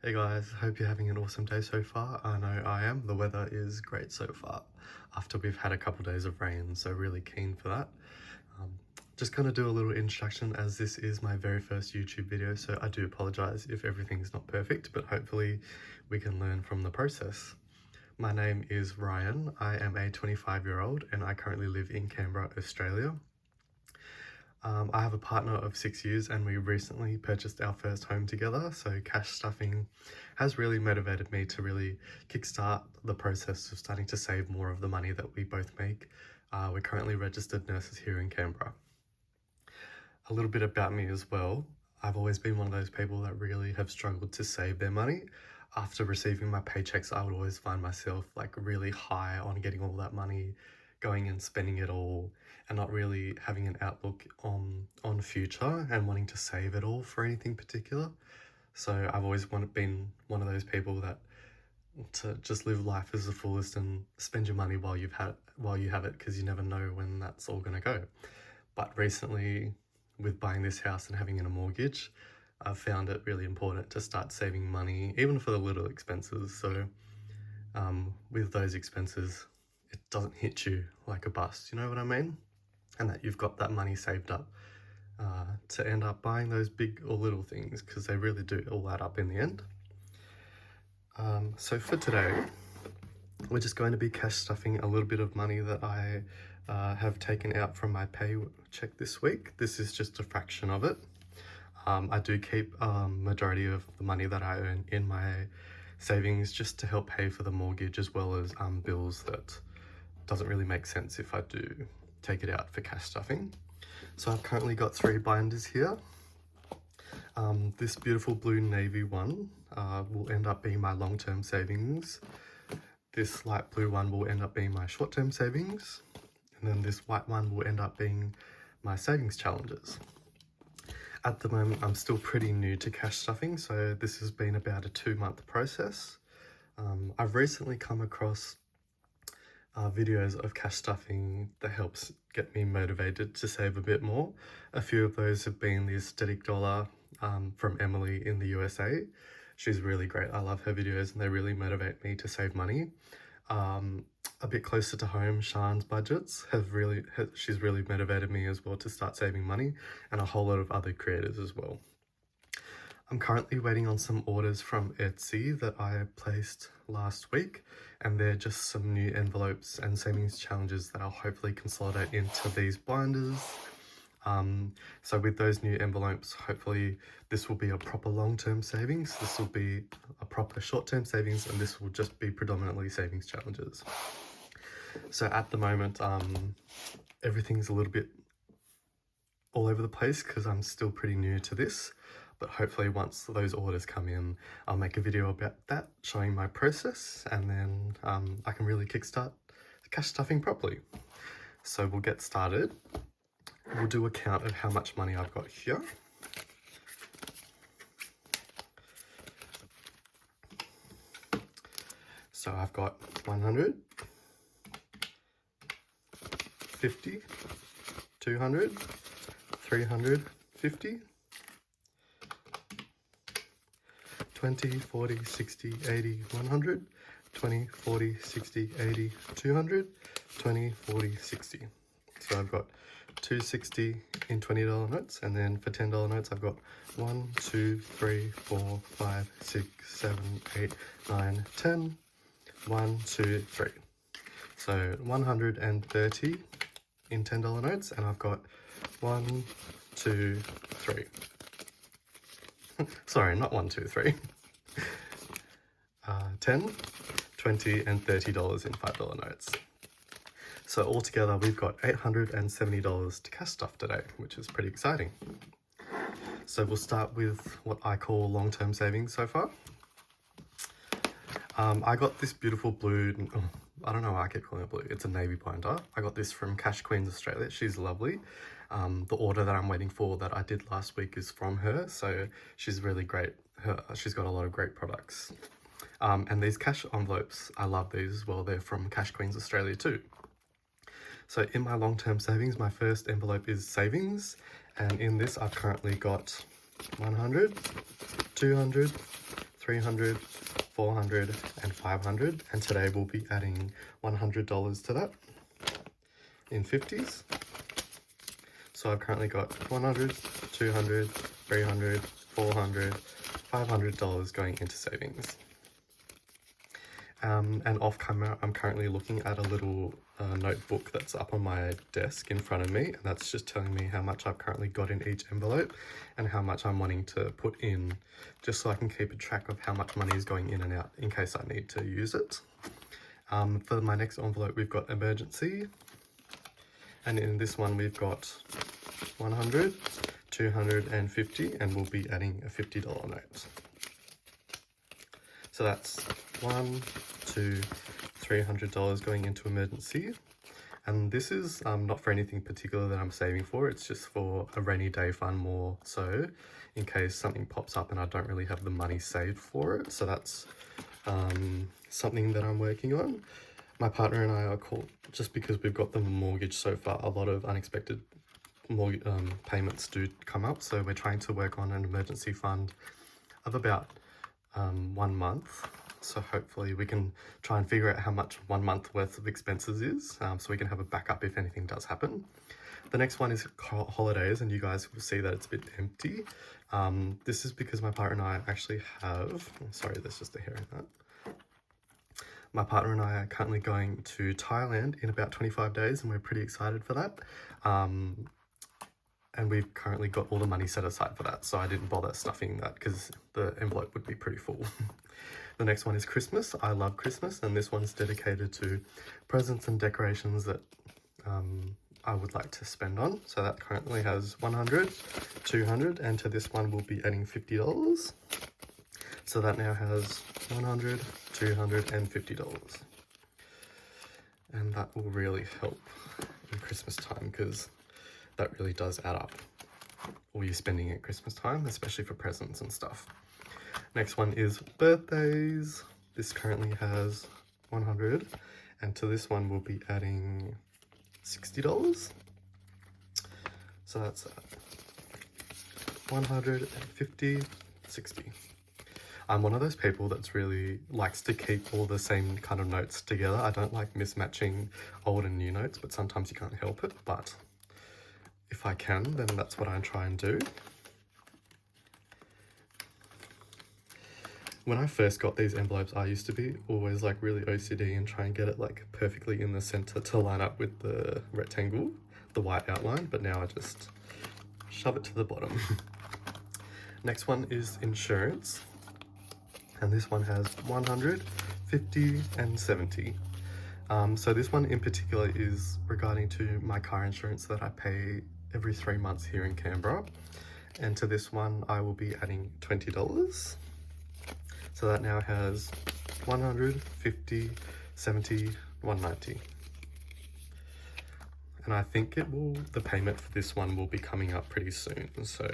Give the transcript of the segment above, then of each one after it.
Hey guys, hope you're having an awesome day so far. I know I am. The weather is great so far after we've had a couple days of rain, so really keen for that. Um, just gonna do a little introduction as this is my very first YouTube video, so I do apologize if everything's not perfect, but hopefully we can learn from the process. My name is Ryan. I am a 25-year-old and I currently live in Canberra, Australia. I have a partner of 6 years and we recently purchased our first home together, so cash stuffing has really motivated me to really kickstart the process of starting to save more of the money that we both make. We're currently registered nurses here in Canberra. A little bit about me as well. I've always been one of those people that really have struggled to save their money. After receiving my paychecks, I would always find myself like really high on getting all that money, going and spending it all, and not really having an outlook on future and wanting to save it all for anything particular. So I've always been one of those people that to just live life as the fullest and spend your money while you have it, because you never know when that's all going to go. But recently, with buying this house and having a mortgage, I've found it really important to start saving money, even for the little expenses. So with those expenses, it doesn't hit you like a bus, you know what I mean? And that you've got that money saved up to end up buying those big or little things, because they really do all add up in the end. So for today, we're just going to be cash stuffing a little bit of money that I have taken out from my paycheck this week. This is just a fraction of it. I do keep majority of the money that I earn in my savings just to help pay for the mortgage, as well as bills that doesn't really make sense if I do take it out for cash stuffing. So I've currently got 3 binders here. This beautiful blue navy one will end up being my long-term savings. This light blue one will end up being my short-term savings. And then this white one will end up being my savings challenges. At the moment, I'm still pretty new to cash stuffing, so this has been about a 2-month process. I've recently come across videos of cash stuffing that helps get me motivated to save a bit more. A few of those have been the Aesthetic Dollar from Emily in the USA. She's really great. I love her videos and they really motivate me to save money. A bit closer to home, WiseOwlBudgets she's really motivated me as well to start saving money, and a whole lot of other creators as well. I'm currently waiting on some orders from Etsy that I placed last week, and they're just some new envelopes and savings challenges that I'll hopefully consolidate into these binders. So with those new envelopes, hopefully this will be a proper long-term savings, this will be a proper short-term savings, and this will just be predominantly savings challenges. So at the moment, everything's a little bit all over the place because I'm still pretty new to this, but hopefully once those orders come in, I'll make a video about that, showing my process, and then I can really kickstart cash stuffing properly. So we'll get started. We'll do a count of how much money I've got here. So I've got 100, 50, 200, 350, 20, 40, 60, 80, 100, 20, 40, 60, 80, 200, 20, 40, 60. So I've got 260 in $20 notes, and then for $10 notes I've got 1, 2, 3, 4, 5, 6, 7, 8, 9, 10, 1, 2, 3. So 130 in $10 notes, and I've got 1, 2, 3. Sorry, not 1, 2, 3. 10, 20, and $30 in $5 notes. So altogether, we've got $870 to cash stuff today, which is pretty exciting. So we'll start with what I call long-term savings so far. I got this beautiful blue, I don't know why I keep calling it blue, it's a navy binder. I got this from Cash Queens Australia, she's lovely. The order that I'm waiting for that I did last week is from her, so she's really great. She's got a lot of great products. And these cash envelopes, I love these as well, they're from Cash Queens Australia too. So in my long-term savings, my first envelope is savings, and in this I've currently got 100, 200, $300, $400, and $500. And today we'll be adding $100 to that in 50s. So I've currently got $100, $200, $300, $400, $500 going into savings. And off camera, I'm currently looking at a little notebook that's up on my desk in front of me, and that's just telling me how much I've currently got in each envelope and how much I'm wanting to put in, just so I can keep a track of how much money is going in and out in case I need to use it. For my next envelope, we've got emergency, and in this one we've got 100, 250, and we'll be adding a $50 note. So that's $100, $200, $300 going into emergency. And this is not for anything particular that I'm saving for, it's just for a rainy day fund more so, in case something pops up and I don't really have the money saved for it. So that's something that I'm working on. My partner and I are caught, just because we've got the mortgage so far, a lot of unexpected payments do come up. So we're trying to work on an emergency fund of about 1 month. So hopefully we can try and figure out how much 1 month worth of expenses is, so we can have a backup if anything does happen. The next one is holidays, and you guys will see that it's a bit empty. This is because my partner and I actually have, sorry, there's just a hair in that. My partner and I are currently going to Thailand in about 25 days, and we're pretty excited for that. And we've currently got all the money set aside for that, so I didn't bother stuffing that because the envelope would be pretty full. The next one is Christmas. I love Christmas, and this one's dedicated to presents and decorations that I would like to spend on. So that currently has $100, $200, and to this one we'll be adding $50. So that now has $100, $200, and $50. And that will really help in Christmas time, because that really does add up, all you're spending at Christmas time, especially for presents and stuff. Next one is birthdays. This currently has $100, and to this one we'll be adding $60. So that's 150, 60. I'm one of those people that's really likes to keep all the same kind of notes together. I don't like mismatching old and new notes, but sometimes you can't help it. But if I can, then that's what I try and do. When I first got these envelopes, I used to be always like really OCD and try and get it like perfectly in the center to line up with the rectangle, the white outline, but now I just shove it to the bottom. Next one is insurance, and this one has 100, 50, and 70. So this one in particular is regarding to my car insurance that I pay every 3 months here in Canberra, and to this one I will be adding $20. So that now has 100, 50, 70, 190. And I think the payment for this one will be coming up pretty soon. So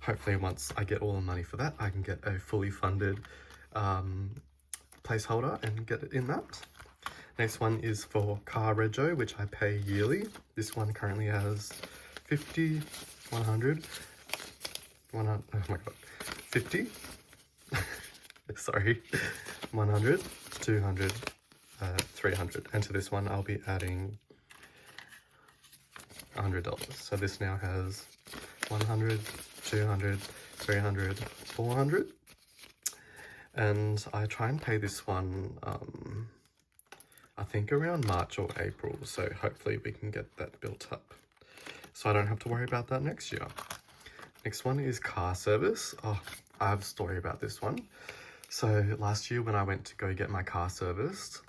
hopefully once I get all the money for that, I can get a fully funded placeholder and get it in that. Next one is for car rego, which I pay yearly. This one currently has 50, 100, oh my god, 50, sorry, 100, 200, 300. And to this one, I'll be adding $100. So this now has 100, 200, 300, 400. And I try and pay this one, I think around March or April. So hopefully we can get that built up, so I don't have to worry about that next year. Next one is car service. Oh, I have a story about this one. So last year when I went to go get my car serviced,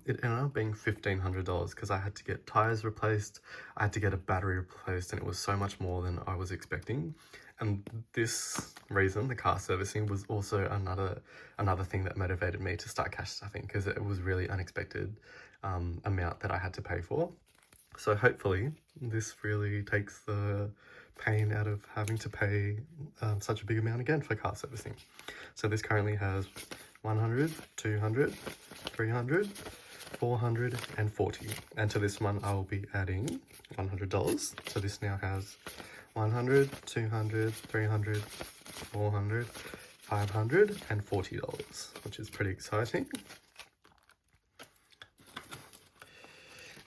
it ended up being $1,500 because I had to get tires replaced, I had to get a battery replaced, and it was so much more than I was expecting. And this reason, the car servicing, was also another thing that motivated me to start cash stuffing, because it was really unexpected amount that I had to pay for. So hopefully this really takes the pain out of having to pay such a big amount again for car servicing. So this currently has 100, 200, 300, 400, and 40. And to this one I will be adding $100. So this now has 100, 200, 300, 400, $540, which is pretty exciting.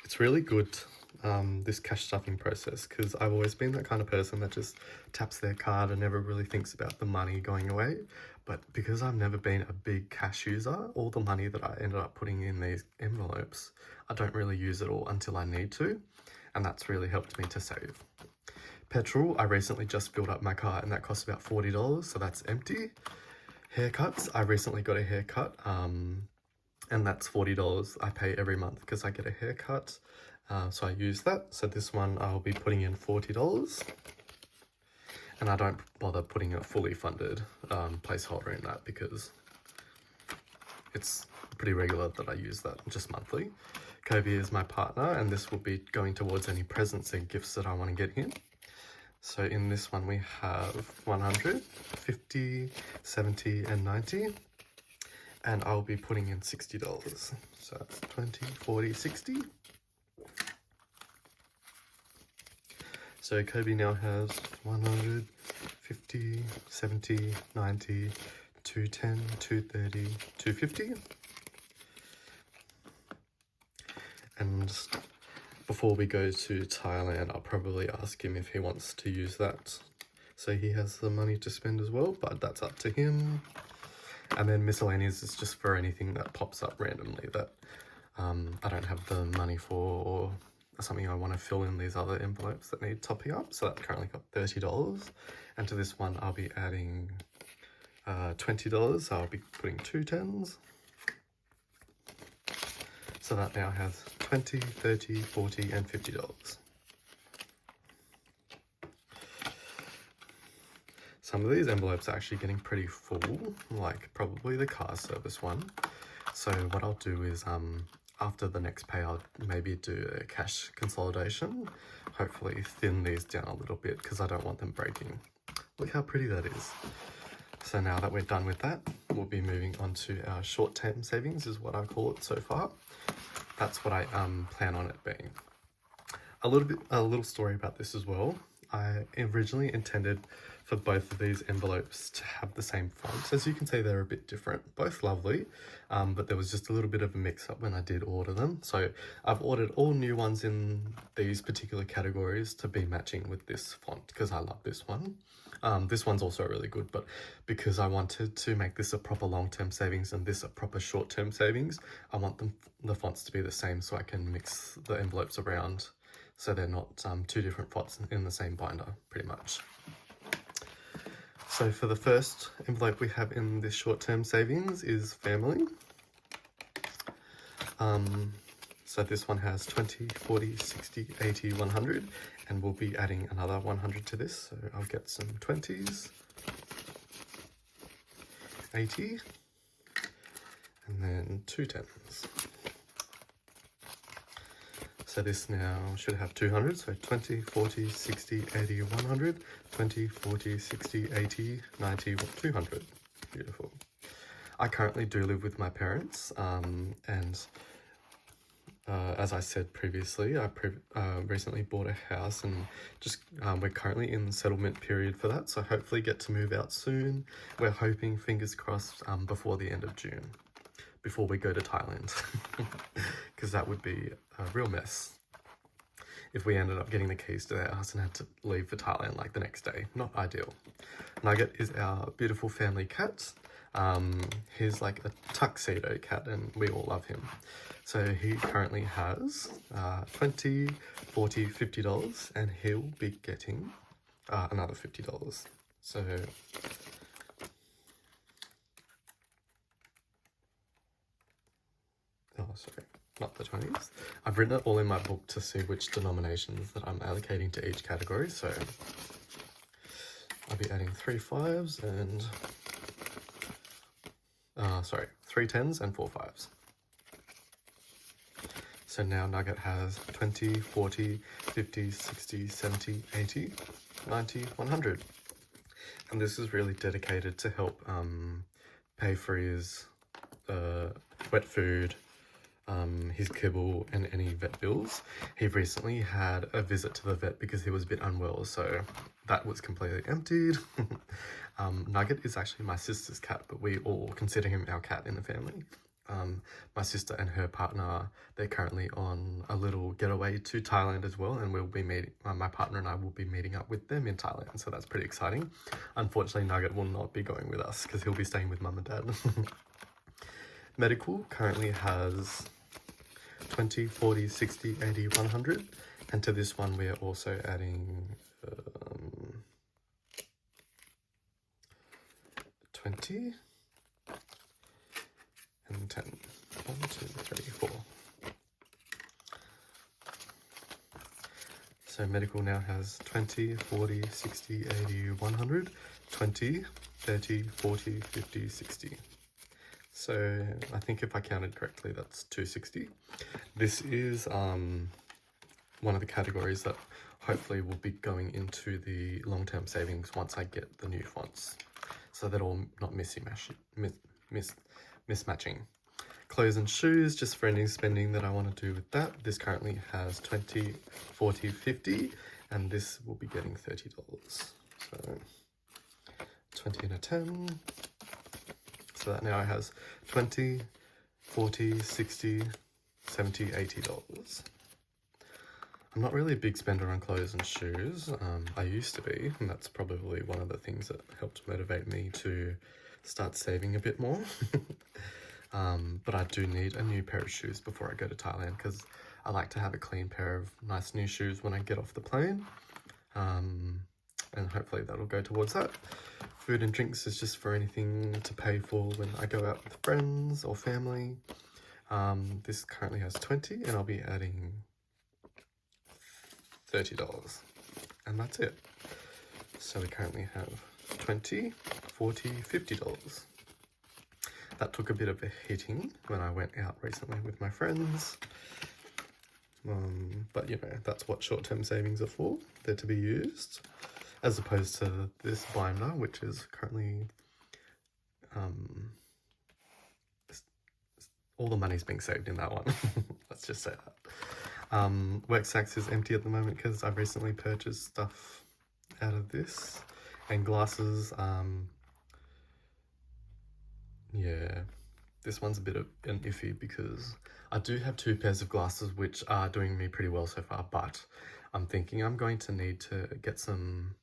It's really good, this cash stuffing process, because I've always been that kind of person that just taps their card and never really thinks about the money going away. But because I've never been a big cash user, all the money that I ended up putting in these envelopes, I don't really use it all until I need to, and that's really helped me to save. Petrol, I recently just filled up my car and that costs about $40, so that's empty. Haircuts, I recently got a haircut, and that's $40 I pay every month because I get a haircut, so I use that. So this one I'll be putting in $40, and I don't bother putting a fully funded placeholder in that because it's pretty regular that I use that just monthly. Kobe is my partner, and this will be going towards any presents and gifts that I want to get him. So in this one we have 100, 50, 70, and 90. And I'll be putting in $60. So that's 20, 40, 60. So Kobe now has 100, 50, 70, 90, 210, 230, 250. And before we go to Thailand, I'll probably ask him if he wants to use that. So he has the money to spend as well, but that's up to him. And then miscellaneous is just for anything that pops up randomly that I don't have the money for, or something I want to fill in these other envelopes that need topping up. So that currently got $30. And to this one, I'll be adding $20. So I'll be putting 2 10s. So that now has $20, $30, $40, and $50. Some of these envelopes are actually getting pretty full, like probably the car service one. So what I'll do is after the next pay, I'll maybe do a cash consolidation, hopefully thin these down a little bit because I don't want them breaking. Look how pretty that is. So now that we're done with that, we'll be moving on to our short-term savings is what I call it so far. That's what I plan on it being. A little story about this as well. I originally intended for both of these envelopes to have the same font. As you can see, they're a bit different, both lovely, but there was just a little bit of a mix-up when I did order them. So I've ordered all new ones in these particular categories to be matching with this font because I love this one. This one's also really good, but because I wanted to make this a proper long-term savings and this a proper short-term savings, I want the fonts to be the same so I can mix the envelopes around so they're not two different fonts in the same binder, pretty much. So for the first envelope we have in this short-term savings is family. So this one has 20, 40, 60, 80, 100, and we'll be adding another 100 to this. So I'll get some 20s, 80, and then 2 10s. So this now should have 200, so 20, 40, 60, 80, 100, 20, 40, 60, 80, 90, 200. Beautiful. I currently do live with my parents, and as I said previously, I recently bought a house and just we're currently in the settlement period for that, so hopefully get to move out soon. We're hoping, fingers crossed, before the end of June, before we go to Thailand, because that would be a real mess if we ended up getting the keys to their house and had to leave for Thailand like the next day. Not ideal. Nugget is our beautiful family cat. He's like a tuxedo cat and we all love him. So he currently has $20, $40, $50, and he'll be getting another $50. So sorry, not the 20s. I've written it all in my book to see which denominations that I'm allocating to each category. So I'll be adding 3 5s and 3 10s and 4 5s. So now Nugget has 20, 40, 50, 60, 70, 80, 90, 100. And this is really dedicated to help pay for his wet food, his kibble and any vet bills. He recently had a visit to the vet because he was a bit unwell, so that was completely emptied. Nugget is actually my sister's cat, but we all consider him our cat in the family. My sister and her partner, they're currently on a little getaway to Thailand as well, and we'll be meeting, my partner and I will be meeting up with them in Thailand, so that's pretty exciting. Unfortunately, Nugget will not be going with us because he'll be staying with mum and dad. Medical currently has 20, 40, 60, 80, 100, and to this one we are also adding 20 and 10. 1, 2, 3, 4. So medical now has 20, 40, 60, 80, 100, 20, 30, 40, 50, 60. So I think if I counted correctly, that's 260. This is one of the categories that hopefully will be going into the long-term savings once I get the new fonts, so they're all not mismatching. Clothes and shoes, just for any spending that I want to do with that. This currently has 20, 40, 50, and this will be getting $30. So 20 and a 10. So that now has 20, 40, 60, 70, $80. I'm not really a big spender on clothes and shoes. I used to be, and that's probably one of the things that helped motivate me to start saving a bit more. But I do need a new pair of shoes before I go to Thailand because I like to have a clean pair of nice new shoes when I get off the plane. And hopefully that'll go towards that. Food and drinks is just for anything to pay for when I go out with friends or family. This currently has 20, and I'll be adding $30, and that's it. So we currently have 20, 40, $50. That took a bit of a hitting when I went out recently with my friends. But you know, that's what short-term savings are for. They're to be used, as opposed to this binder, which is currently all the money's being saved in that one. Let's just say that. Work Sacks is empty at the moment because I've recently purchased stuff out of this, and glasses. Yeah, this one's a bit of an iffy because I do have 2 pairs of glasses which are doing me pretty well so far, but I'm thinking I'm going to need to get some,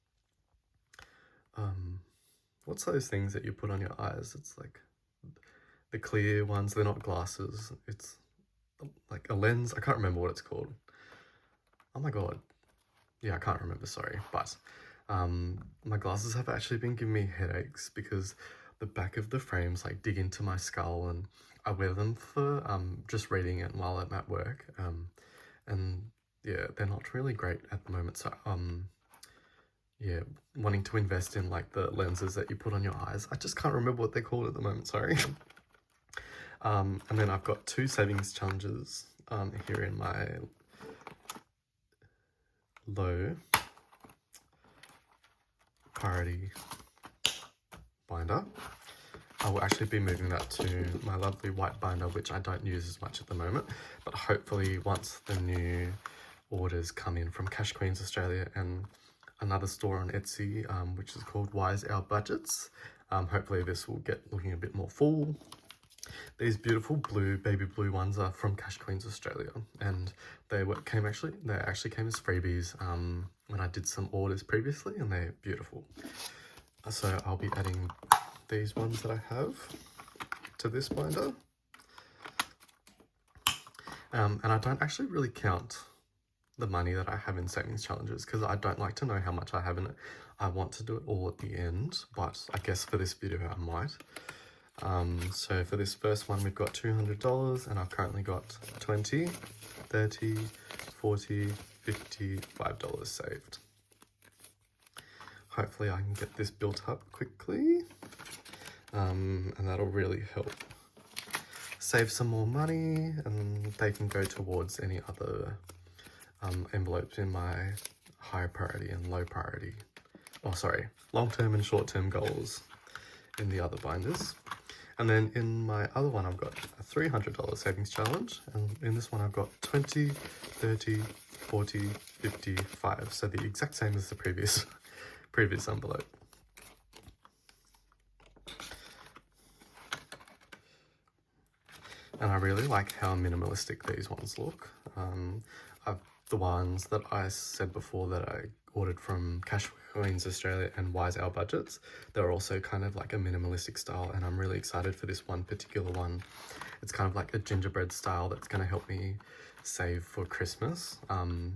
what's those things that you put on your eyes? It's like the clear ones, they're not glasses, it's like a lens. I can't remember what it's called. Oh my god. Yeah, I can't remember, sorry, but my glasses have actually been giving me headaches because the back of the frames like dig into my skull, and I wear them for just reading it while I'm at work, and yeah, they're not really great at the moment. So yeah, wanting to invest in like the lenses that you put on your eyes. I just can't remember what they're called at the moment, sorry. And then I've got 2 savings challenges here in my low priority binder. I will actually be moving that to my lovely white binder, which I don't use as much at the moment, but hopefully once the new orders come in from Cash Queens Australia and another store on Etsy, which is called WiseOwlBudgets, hopefully this will get looking a bit more full. These beautiful blue, baby blue ones are from Cash Queens Australia, and they actually came as freebies when I did some orders previously, and they're beautiful. So I'll be adding these ones that I have to this binder. And I don't actually really count the money that I have in savings challenges because I don't like to know how much I have in it. I want to do it all at the end, but I guess for this video I might. So for this first one we've got $200, and I've currently got 20, 30, 40, 50, $5 saved. Hopefully I can get this built up quickly, and that'll really help save some more money, and they can go towards any other envelopes in my high priority and low priority, long-term and short-term goals in the other binders. And then in my other one, I've got a $300 savings challenge. And in this one, I've got 20, 30, 40, 55. So the exact same as the previous envelope. And I really like how minimalistic these ones look. The ones that I said before that I ordered from Cash Queens Australia and WiseOwlBudgets, they're also kind of like a minimalistic style, and I'm really excited for this one particular one. It's kind of like a gingerbread style that's going to help me save for Christmas,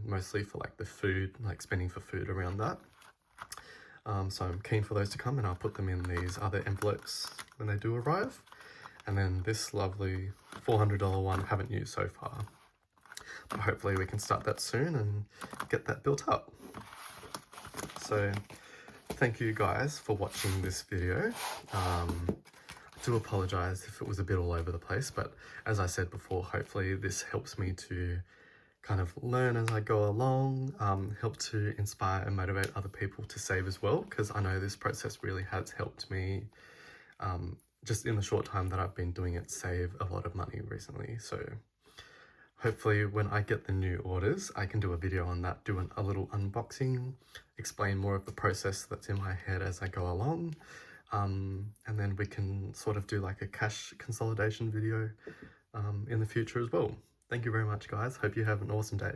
mostly for like the food, like spending for food around that. So I'm keen for those to come, and I'll put them in these other envelopes when they do arrive. And then this lovely $400 one I haven't used so far. But hopefully we can start that soon and get that built up. So thank you guys for watching this video. I do apologize if it was a bit all over the place, but as I said before, hopefully this helps me to kind of learn as I go along, help to inspire and motivate other people to save as well, because I know this process really has helped me, just in the short time that I've been doing it, save a lot of money recently. So hopefully when I get the new orders, I can do a video on that, do a little unboxing, explain more of the process that's in my head as I go along, and then we can sort of do like a cash consolidation video in the future as well. Thank you very much, guys. Hope you have an awesome day.